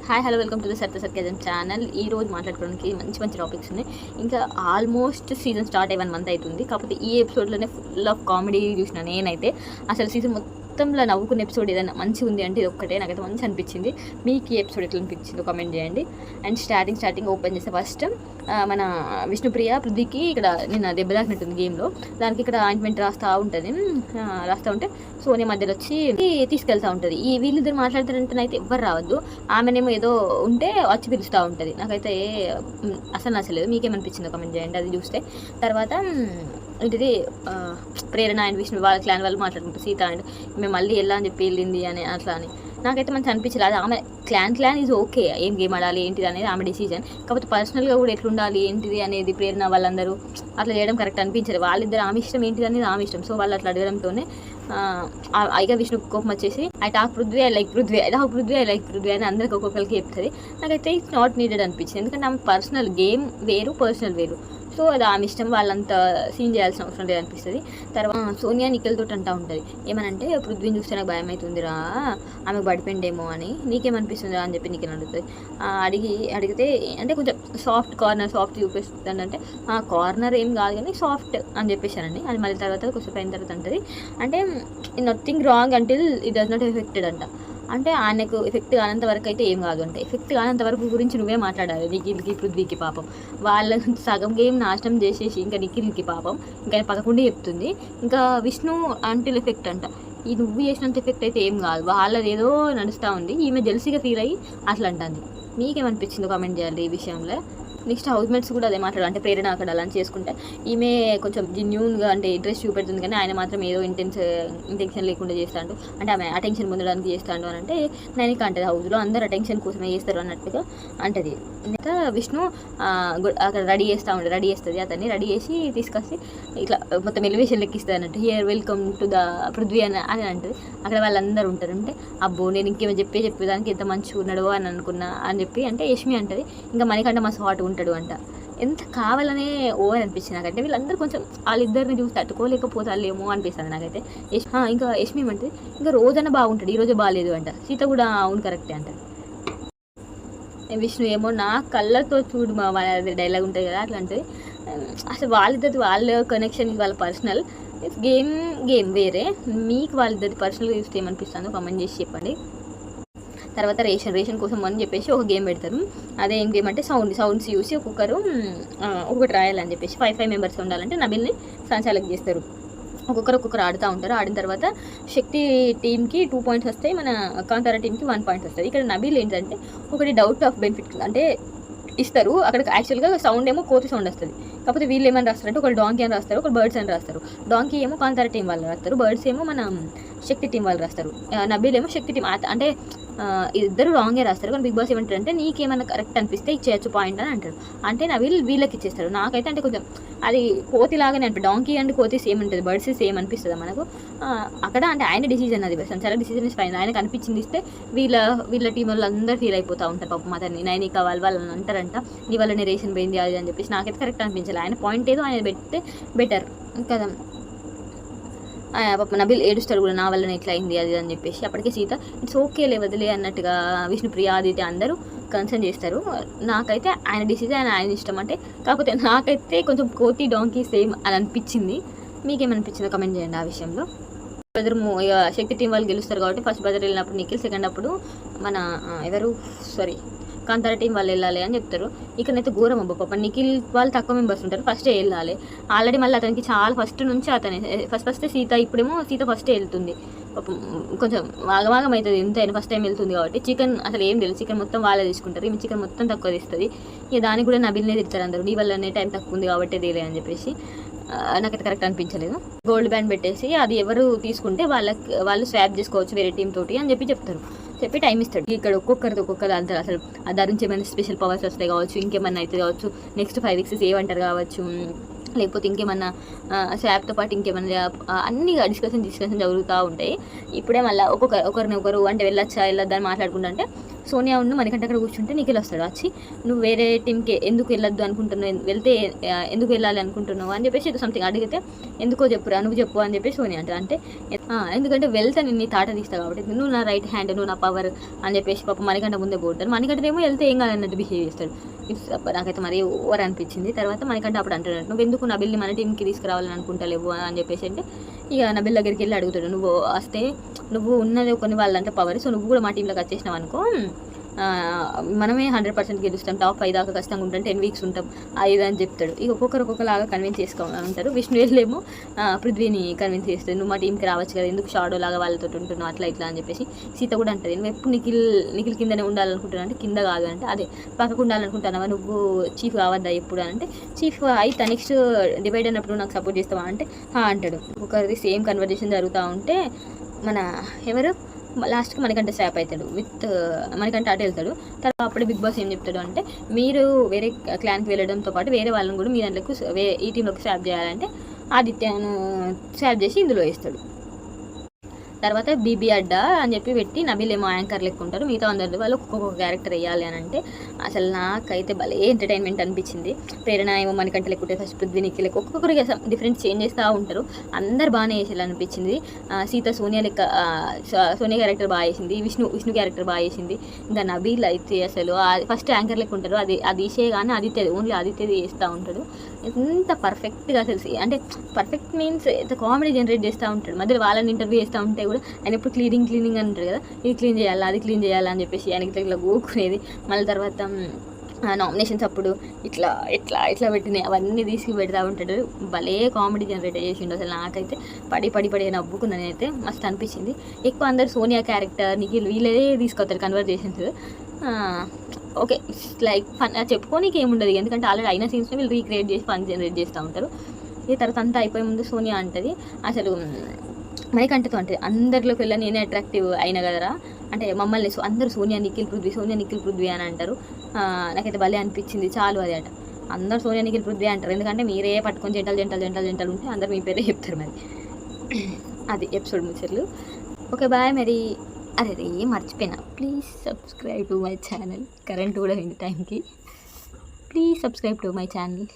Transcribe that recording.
Hi hello welcome to the Satyajam channel. ఈ రోజు మాట్లాడుకోవడానికి మంచి మంచి టాపిక్స్ ఉన్నాయి. ఇంకా ఆల్మోస్ట్ సీజన్ స్టార్ట్ అయ్యి 1 మంత్ అవుతుంది. కాకపోతే ఈ ఎపిసోడ్లోనే ఫుల్ ఆఫ్ కామెడీ చూసిన నేనైతే. అసలు సీజన్ మొత్తంలో నవ్వుకున్న ఎపిసోడ్ ఏదైనా మంచిగా ఉంది అంటే ఇది ఒక్కటే. నాకైతే మంచి అనిపించింది. మీకు ఈ ఎపిసోడ్ ఎట్లా అనిపించిందో కామెంట్ చేయండి. అండ్ స్టార్టింగ్ ఓపెన్ చేస్తే ఫస్ట్ మన విష్ణుప్రియ పృథ్వీకి ఇక్కడ నిన్న దెబ్బ తాకినట్టుంది గేమ్లో. దానికి ఇక్కడ ఆయింట్మెంట్ రాస్తూ ఉంటే సోనియా మధ్యలో వచ్చి తీసుకెళ్తూ ఉంటుంది. ఈ వీళ్ళిద్దరు మాట్లాడతారంటే అయితే ఎవ్వరు రావద్దు, ఆమెనేమో ఏదో ఉంటే వచ్చి పిలుస్తూ ఉంటుంది. నాకైతే అసలు నచ్చలేదు. మీకేమనిపించిందో కామెంట్ చేయండి అది చూస్తే. తర్వాత ఏంటిది ప్రేరణ అండ్ విష్ణు వాళ్ళ క్లాన్ వాళ్ళు మాట్లాడుకుంటారు. సీత అండ్ మేము మళ్ళీ ఎలా అని చెప్పి వెళ్ళింది అని అట్లా అని నాకైతే మంచి అనిపించలేదు. అది ఆమె క్లాన్ ఈజ్ ఓకే, ఏం గేమ్ ఆడాలి ఏంటిది అనేది ఆమె డిసిజన్. కాకపోతే పర్సనల్గా కూడా ఎట్లుండాలి ఏంటిది అనేది ప్రేరణ వాళ్ళందరూ అట్లా చేయడం కరెక్ట్ అనిపించలేదు. వాళ్ళిద్దరు ఆమె ఇష్టం ఏంటిది అనేది ఆమె ఇష్టం. సో వాళ్ళు అట్లా అడగడంతోనే అయిగా విష్ణు కోపం వచ్చేసి I talk Prithvi, I like Prithvi అని అందరికి ఒక్కొక్కరికి చెప్తుంది. నాకైతే ఇట్స్ నాట్ నీడెడ్ అనిపించింది. ఎందుకంటే ఆమె పర్సనల్ గేమ్ వేరు, పర్సనల్ వేరు. సో అది ఆమె ఇష్టం, వాళ్ళంతా సీన్ చేయాల్సిన అవసరం లేదు అనిపిస్తుంది. తర్వాత సోనియా నిఖిల్ తోటి అంటూ ఉంటుంది ఏమనంటే, పృథ్వీని చూస్తే నాకు భయం అవుతుందిరా, ఆమెకు పడిపోయిండేమో అని, నీకేమనిపిస్తుందిరా అని చెప్పి నిఖిల్ అడుగుతుంది. అడిగితే అంటే కొంచెం సాఫ్ట్ చూపిస్తుంది. అంటే ఆ కార్నర్ ఏం కాదు కానీ సాఫ్ట్ అని చెప్పేశానండి. అది మళ్ళీ తర్వాత కొంచెం అయిన తర్వాత అంటుంది అంటే nothing wrong until it does not affected అంట. అంటే ఆయనకు ఎఫెక్ట్ కానంత వరకు అయితే ఏం కాదు అంటే, ఎఫెక్ట్ కానంత వరకు గురించి నువ్వే మాట్లాడాలి. నిఖిల్కి పృథ్వీకి పాపం వాళ్ళ సగం గేమ్ నాశనం చేసేసి ఇంకా నిఖిల్కి పాపం ఇంకా పదకొండే చెప్తుంది. ఇంకా విష్ణు అంటిల్ ఎఫెక్ట్ అంట. ఈ నువ్వు చేసినంత ఎఫెక్ట్ అయితే ఏం కాదు, వాళ్ళది ఏదో నడుస్తూ ఉంది. ఈమె జెల్సీగా ఫీల్ అయ్యి అట్లా అంటుంది. మీకేమనిపించిందో కామెంట్ చేయాలి ఈ విషయంలో. నెక్స్ట్ హౌస్మేట్స్ కూడా అదే మాట్లాడాలి. అంటే ప్రేరణ అక్కడ లంచ్ చేసుకుంటే ఈమె కొంచెం జెన్యూన్గా అంటే ఇంట్రెస్ట్ చూపెడుతుంది, కానీ ఆయన మాత్రం ఏదో ఇంటెన్షన్ లేకుండా చేస్తాడు. అంటే ఆమె అటెన్షన్ పొందడానికి చేస్తాడు అని అంటే నేను ఇక అంటది హౌస్లో అందరు అటెన్షన్ కోసమే చేస్తారు అన్నట్టుగా అంటది. ఇంకా విష్ణు అక్కడ రెడీ చేస్తుంది. అతన్ని రెడీ చేసి తీసుకొచ్చి ఇట్లా మొత్తం ఎలివేషన్ లెక్కిస్తుంది అన్నట్టు. Here welcome to the Prithvi అని అంటది. అక్కడ వాళ్ళందరూ ఉంటారు. అంటే అబ్బో నేను ఇంకేమో చెప్పేదానికి ఎంత మంచిగా ఉన్నాడో అని అనుకున్నా అని చెప్పి అంటే యష్మి అంటది ఇంకా మనకంటే మా హాట్ ఉంటాడు అంట. ఎంత కావాలనే ఓవర్ అనిపించింది నాకంటే. వీళ్ళందరూ కొంచెం వాళ్ళిద్దరిని చూసి తట్టుకోలేకపోతారేమో అనిపిస్తుంది నాకైతే. ఇంకా యష్మి అంటే ఇంకా రోజన్నా బాగుంటాడు, ఈరోజు బాగాలేదు అంట. సీత కూడా అవును కరెక్టే అంట. విష్ణు ఏమో నా కళ్ళతో చూడు మా వాళ్ళ డైలాగ్ ఉంటుంది కదా అట్లా అంటే. అసలు వాళ్ళ కనెక్షన్ వాళ్ళ పర్సనల్, గేమ్ వేరే. మీకు వాళ్ళిద్దరి పర్సనల్గా చూస్తే ఏమనిపిస్తుందో కామెంట్ చేసి చెప్పండి. తర్వాత రేషన్ కోసం అని చెప్పేసి ఒక గేమ్ పెడతారు. అదే ఏం గేమ్ అంటే సౌండ్స్ చూసి ఒక్కొక్కటి రాయాలని చెప్పేసి 5 మెంబర్స్ ఉండాలంటే నబిల్ని సంచాలక్ చేస్తారు. ఒక్కొక్కరు ఆడుతూ ఉంటారు. ఆడిన తర్వాత శక్తి టీంకి 2 పాయింట్స్ వస్తాయి, మన కాంతారా టీంకి 1 పాయింట్ వస్తుంది. ఇక్కడ నబిల్ ఏంటంటే ఒకటి డౌట్ ఆఫ్ బెనిఫిట్ అంటే ఇస్తారు. అక్కడ యాక్చువల్గా సౌండ్ ఏమో కోతి సౌండ్ వస్తుంది. కాకపోతే వీళ్ళు ఏమని రాస్తారంటే ఒకరు డాంకీ అని రాస్తారు, ఒకరు బర్డ్స్ అని రాస్తారు. డాంకీ ఏమో కాంతారా టీం వాళ్ళు రాస్తారు, బర్డ్స్ ఏమో మన శక్తి టీం వాళ్ళు రాస్తారు. నబీల్ ఏమో శక్తి టీం. అంటే ఇద్దరు రాంగే రాస్తారు. కానీ బిగ్ బాస్ ఏమంటారంటే నీకేమైనా కరెక్ట్ అనిపిస్తే ఇచ్చేయచ్చు పాయింట్ అని అంటారు. అంటే నబీల్ వీళ్ళకి ఇచ్చేస్తారు. నాకైతే అంటే కొంచెం అది కోతి లాగానే అనిపిస్తుంది. డాంకీ అండ్ కోతి సేమ్ ఉంటుంది, బర్డ్స్ సేమ్ అనిపిస్తుంది మనకు అక్కడ. అంటే ఆయన డిసిజన్ అది సంచాలక డిసిజన్ ఫైన్. ఆయనకు అనిపించింది ఇస్తే వీళ్ళ టీం వాళ్ళు అందరూ ఫీల్ అయిపోతూ ఉంటారు పాపం. అతన్ని నైనిక వాళ్ళని అంటారంట నీ వల్ల రేషన్ పోయింది అది అని చెప్పేసి. నాకైతే కరెక్ట్ అనిపించాలి. ఆయన పాయింట్ ఏదో ఆయన పెడితే బెటర్ కదా. పాప నబిల్ ఏడుస్తాడు కూడా నా వల్లనే ఇట్లా అయింది అది అని చెప్పేసి. అప్పటికే సీత ఇట్స్ ఓకే వదిలే అన్నట్టుగా విష్ణుప్రియ ఆదిత్య అందరూ కన్సర్న్ చేస్తారు. నాకైతే ఆయన డిసిజన్ ఆయన ఇష్టం. అంటే కాకపోతే నాకైతే కొంచెం కోతి డాంకీ సేమ్ అని అనిపించింది. మీకేమనిపించిందో కమెంట్ చేయండి ఆ విషయంలో. శక్తి టీం వాళ్ళు గెలుస్తారు కాబట్టి ఫస్ట్ బజర్ వెళ్ళినప్పుడు నిఖిల్, సెకండ్ అప్పుడు మన కాంతారా టీం వాళ్ళు వెళ్ళాలి అని చెప్తారు. ఇక్కడైతే ఘోరం అబ్బా పాప. నిఖిల్ వాళ్ళు తక్కువ మెంబర్స్ ఉంటారు, ఫస్టే వెళ్ళాలి. ఆల్రెడీ మళ్ళీ అతనికి చాలా ఫస్ట్ నుంచి అతనే ఫస్ట్ సీత, ఇప్పుడేమో సీత ఫస్టే వెళ్తుంది. కొంచెం వాగవాగం అవుతుంది ఎంత అయినా ఫస్ట్ టైం వెళ్తుంది కాబట్టి. చికెన్ అసలు ఏం తెలియదు, చికెన్ మొత్తం వాళ్ళే తీసుకుంటారు. ఈమె చికెన్ మొత్తం తక్కువ తీస్తుంది. ఇక దానికి కూడా నబిల్నే తిడతారు అందరూ, నీ వల్లనే టైం తక్కువ ఉంది కాబట్టి తెలియదు అని చెప్పేసి. నాకైతే కరెక్ట్ అనిపించలేదు. గోల్డ్ బ్యాండ్ పెట్టేసి అది ఎవరు తీసుకుంటే వాళ్ళు స్వాప్ చేసుకోవచ్చు వేరే టీం తోటి అని చెప్పి టైం ఇస్తాడు. ఇక్కడ ఒక్కొక్కరు అంటారు. అసలు దాని నుంచి ఏమైనా స్పెషల్ పవర్స్ వస్తాయి కావచ్చు, ఇంకేమన్నా అయితే కావచ్చు, నెక్స్ట్ 5 weeks ఏమంటారు కావచ్చు, లేకపోతే ఇంకేమన్నా స్వాప్తో పాటు ఇంకేమన్నా అన్ని డిస్కషన్ జరుగుతూ ఉంటాయి. ఇప్పుడే మళ్ళీ ఒకరినొకరు అంటే వెళ్ళొద్దా అని మాట్లాడుకుంటా అంటే సోనియా ఉన్న మనకంటే అక్కడ కూర్చుంటే నిఖిల్ వస్తాడు. వచ్చి నువ్వు వేరే టీంకి ఎందుకు వెళ్ళొద్దు అనుకుంటున్నావు, వెళ్తే ఎందుకు వెళ్ళాలి అనుకుంటున్నావు అని చెప్పేసి ఇది సంథింగ్ అడిగితే ఎందుకో చెప్పురా నువ్వు చెప్పు అని చెప్పి సోనియా అంటారు. అంటే ఎందుకంటే వెళ్తే నేను నీ తాట తీస్తావు కాబట్టి నువ్వు నా రైట్ హ్యాండ్, నువ్వు నా పవర్ అని చెప్పేసి పాప మనకంటే ముందే పోతారు. మనకంటే ఏమో వెళ్తే ఏం కాదన్నట్టు బిహేవ్ చేస్తాడు. నాకైతే మరీ ఓవర్ అనిపించింది. తర్వాత మనకంటే అప్పుడు అంటాడు నువ్వు ఎందుకు నబిల్ని మన టీంకి తీసుకురావాలని అనుకుంటలేవు అని చెప్పేసి అంటే ఇక నబిల్ దగ్గరికి వెళ్ళి అడుగుతాడు, నువ్వు వస్తే నువ్వు ఉన్నది కొన్ని వాళ్ళంటే పవర్, సో నువ్వు కూడా మా టీంలోకి వచ్చేసినావు అనుకో మనమే 100% గెలుస్తాం, టాప్ 5 దాకా కష్టంగా ఉంటాం, 10 వీక్స్ ఉంటాం అది అని చెప్తాడు. ఇక ఒక్కొక్కలాగా కన్విన్స్ ఉంటారు. విష్ణు వెళ్ళేమో పృథ్వీని కన్విన్స్ చేస్తాడు, నువ్వు మా టీంకి రావచ్చు కదా, ఎందుకు షాడో లాగా వాళ్ళతో ఉంటున్నావు అట్లా ఇట్లా అని చెప్పేసి. సీత కూడా అంటుంది నువ్వు ఎప్పుడు నిఖిల్ కిందనే ఉండాలనుకుంటున్నావు అంటే కింద కాదు అంటే అదే పక్కకు ఉండాలనుకుంటున్నావా, నువ్వు చీఫ్ కావద్దా ఎప్పుడు అంటే చీఫ్ అయితే నెక్స్ట్ డివైడ్ అయినప్పుడు నాకు సపోర్ట్ చేస్తావా అంటే అంటాడు. ఒకరిది సేమ్ కన్వర్జేషన్ జరుగుతూ ఉంటే మన ఎవరు లాస్ట్కి మనకంటే స్వాప్ అవుతాడు విత్ మనకంటే అటు వెళ్తాడు. తర్వాత అప్పుడే బిగ్ బాస్ ఏం చెప్తాడు అంటే మీరు వేరే క్లాన్కి వెళ్ళడంతో పాటు వేరే వాళ్ళని కూడా మీ దాంట్లోకి ఈ టీంలోకి స్వాప్ చేయాలంటే ఆదిత్యను స్వాప్ చేసి ఇందులో వేస్తాడు. తర్వాత బీబీ అడ్డా అని చెప్పి పెట్టి నబిల్ ఏమో యాంకర్ లెక్క ఉంటారు, మిగతా అందరి వాళ్ళు ఒక్కొక్క క్యారెక్టర్ వేయాలి అని అంటే అసలు నాకైతే భలే ఎంటర్టైన్మెంట్ అనిపించింది. ప్రేరణ ఏమో మనకంటే లేకుంటే ఫస్ట్ పృథ్వీ నిఖిల్ ఒక్కొక్కరికి డిఫరెంట్ చేంజ్ చేస్తూ ఉంటారు, అందరు బాగానే వేసేలా అనిపించింది. సీత సోనియా లెక్క సోనియా క్యారెక్టర్ బాగా వేసింది, విష్ణు క్యారెక్టర్ బాగా వేసింది. ఇంకా నబీల్ అయితే అసలు ఫస్ట్ యాంకర్ లెక్క ఉంటారు, అది తీసే కానీ ఆదిత్యది ఓన్లీ ఆదిత్యది వేస్తూ ఉంటాడు. ఎంత పర్ఫెక్ట్గా అసలు అంటే పర్ఫెక్ట్ మీన్స్ ఎంత కామెడీ జనరేట్ చేస్తూ ఉంటాడు. మధ్యలో వాళ్ళని ఇంటర్వ్యూ చేస్తూ ఉంటే కూడా ఆయన ఎప్పుడు క్లీనింగ్ అంటారు కదా, ఇది క్లీన్ చేయాలా అది క్లీన్ చేయాలా అని చెప్పేసి ఆయనకి ఇట్లా గోకునేది. మళ్ళీ తర్వాత నామినేషన్స్ అప్పుడు ఇట్లా ఇట్లా ఇట్లా పెట్టినాయి అవన్నీ తీసుకు పెడతా ఉంటాడు. భలే కామెడీ జనరేట్ చేసిండు. అసలు నాకైతే పడి నవ్వుకున్నాను, నేనైతే మస్తు అనిపించింది. ఎక్కువ అందరు సోనియా క్యారెక్టర్ నిఖిల్ వీళ్ళే తీసుకొస్తారు కన్వర్జేషన్స్. ఓకే లైక్ ఫన్ చెప్పుకోనికి ఏముండదు, ఎందుకంటే ఆల్రెడీ అయిన సీన్స్ని వీళ్ళు రీక్రియేట్ చేసి ఫన్ జనరేట్ చేస్తూ ఉంటారు. ఈ తర్వాత అంతా అయిపోయే ముందు సోనియా అంటది అసలు మనకంటతో అంటే అందరిలోకి వెళ్ళి నేనే అట్రాక్టివ్ అయినా కదరా అంటే మమ్మల్ని అందరూ సోనియా నిఖిల్ పృథ్వీ అని అంటారు. నాకైతే భలే అనిపించింది. చాలు అది అట అందరు సోనియా నిఖిల్ పృథ్వీ అంటారు, ఎందుకంటే మీరే పట్టుకొని జంటలు ఉంటే అందరు మీ పేరే చెప్తారు. మరి అది ఎపిసోడ్ ముచ్చట్లు. Okay bye. మరి అరే మర్చిపోయినా, please subscribe to my channel. Current కూడా అయింది టైంకి. Please subscribe to my channel.